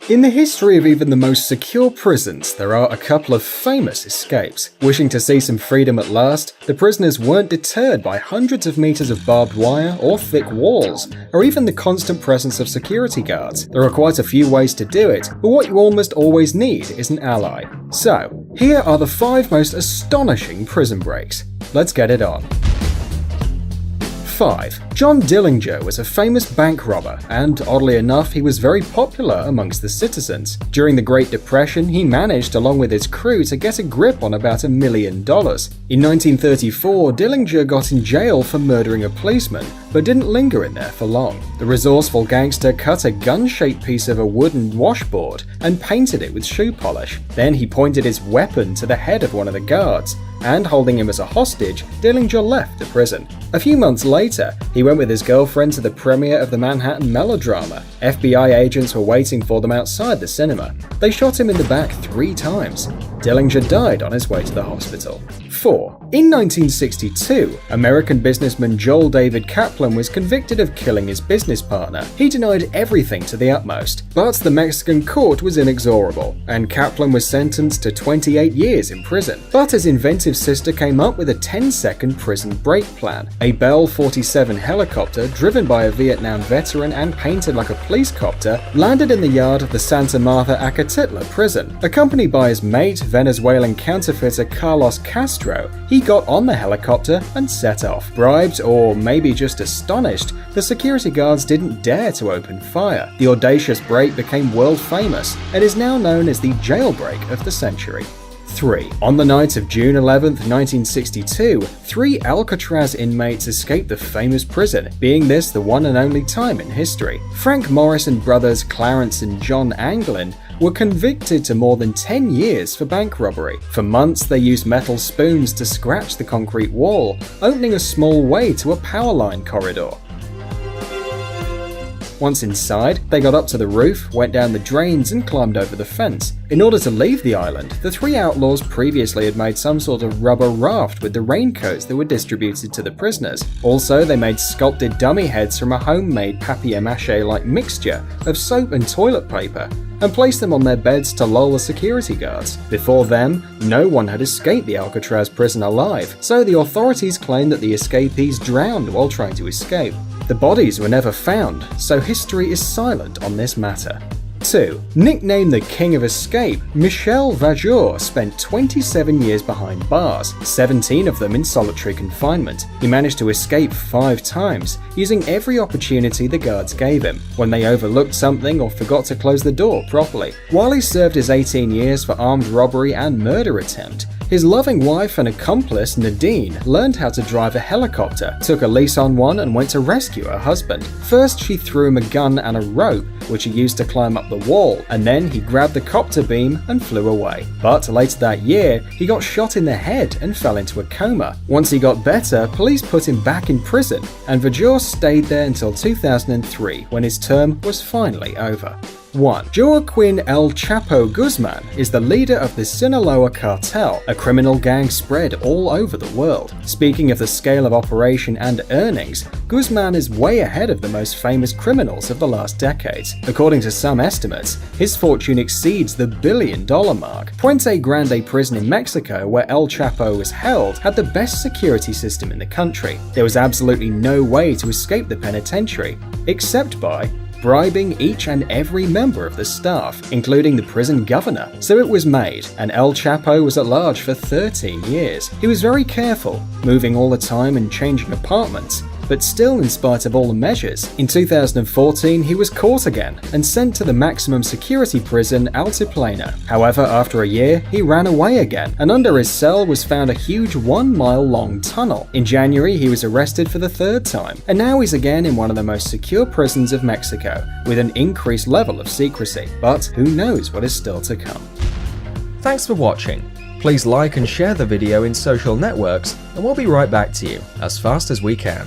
In the history of even the most secure prisons, there are a couple of famous escapes. Wishing to see some freedom at last, the prisoners weren't deterred by hundreds of meters of barbed wire or thick walls, or even the constant presence of security guards. There are quite a few ways to do it, but what you almost always need is an ally. So, here are the 5 most astonishing prison breaks. Let's get it on. 5. John Dillinger was a famous bank robber, and oddly enough, he was very popular amongst the citizens. During the Great Depression, he managed, along with his crew, to get a grip on about $1 million. In 1934, Dillinger got in jail for murdering a policeman, but didn't linger in there for long. The resourceful gangster cut a gun-shaped piece of a wooden washboard and painted it with shoe polish. Then he pointed his weapon to the head of one of the guards, and holding him as a hostage, Dillinger left the prison. A few months later, he went with his girlfriend to the premiere of the Manhattan melodrama. FBI agents were waiting for them outside the cinema. They shot him in the back 3 times. Dillinger died on his way to the hospital. 4. In 1962, American businessman Joel David Kaplan was convicted of killing his business partner. He denied everything to the utmost, but the Mexican court was inexorable, and Kaplan was sentenced to 28 years in prison. But his inventive sister came up with a 10-second prison break plan. A Bell 47 helicopter, driven by a Vietnam veteran and painted like a police copter, landed in the yard of the Santa Marta Acatitla prison. Accompanied by his mate, Venezuelan counterfeiter Carlos Castro, he got on the helicopter and set off. Bribed, or maybe just astonished, the security guards didn't dare to open fire. The audacious break became world famous and is now known as the jailbreak of the century. 3. On the night of June 11, 1962, 3 Alcatraz inmates escaped the famous prison, being this the one and only time in history. Frank Morrison brothers Clarence and John Anglin were convicted to more than 10 years for bank robbery. For months, they used metal spoons to scratch the concrete wall, opening a small way to a power line corridor. Once inside, they got up to the roof, went down the drains, and climbed over the fence. In order to leave the island, the 3 outlaws previously had made some sort of rubber raft with the raincoats that were distributed to the prisoners. Also, they made sculpted dummy heads from a homemade papier-mâché-like mixture of soap and toilet paper, and placed them on their beds to lull the security guards. Before them, no one had escaped the Alcatraz prison alive, so the authorities claimed that the escapees drowned while trying to escape. The bodies were never found, so history is silent on this matter. 2. Nicknamed the King of Escape, Michel Vajour spent 27 years behind bars, 17 of them in solitary confinement. He managed to escape 5 times, using every opportunity the guards gave him, when they overlooked something or forgot to close the door properly. While he served his 18 years for armed robbery and murder attempt, his loving wife and accomplice Nadine learned how to drive a helicopter, took a lease on one, and went to rescue her husband. First, she threw him a gun and a rope, which he used to climb up the wall, and then he grabbed the copter beam and flew away. But later that year, he got shot in the head and fell into a coma. Once he got better, police put him back in prison, and Vajour stayed there until 2003, when his term was finally over. 1. Joaquin El Chapo Guzman is the leader of the Sinaloa cartel, a criminal gang spread all over the world. Speaking of the scale of operation and earnings, Guzman is way ahead of the most famous criminals of the last decades. According to some estimates, his fortune exceeds the $1 billion mark. Puente Grande prison in Mexico, where El Chapo was held, had the best security system in the country. There was absolutely no way to escape the penitentiary, except by bribing each and every member of the staff, including the prison governor. So it was made, and El Chapo was at large for 13 years. He was very careful, moving all the time and changing apartments, but still, in spite of all the measures, in 2014 he was caught again and sent to the maximum security prison Altiplano. However, after a year, he ran away again, and under his cell was found a huge 1-mile-long tunnel. In January, he was arrested for the 3rd time, and now he's again in one of the most secure prisons of Mexico, with an increased level of secrecy. But who knows what is still to come. Thanks for watching. Please like and share the video in social networks, and we'll be right back to you as fast as we can.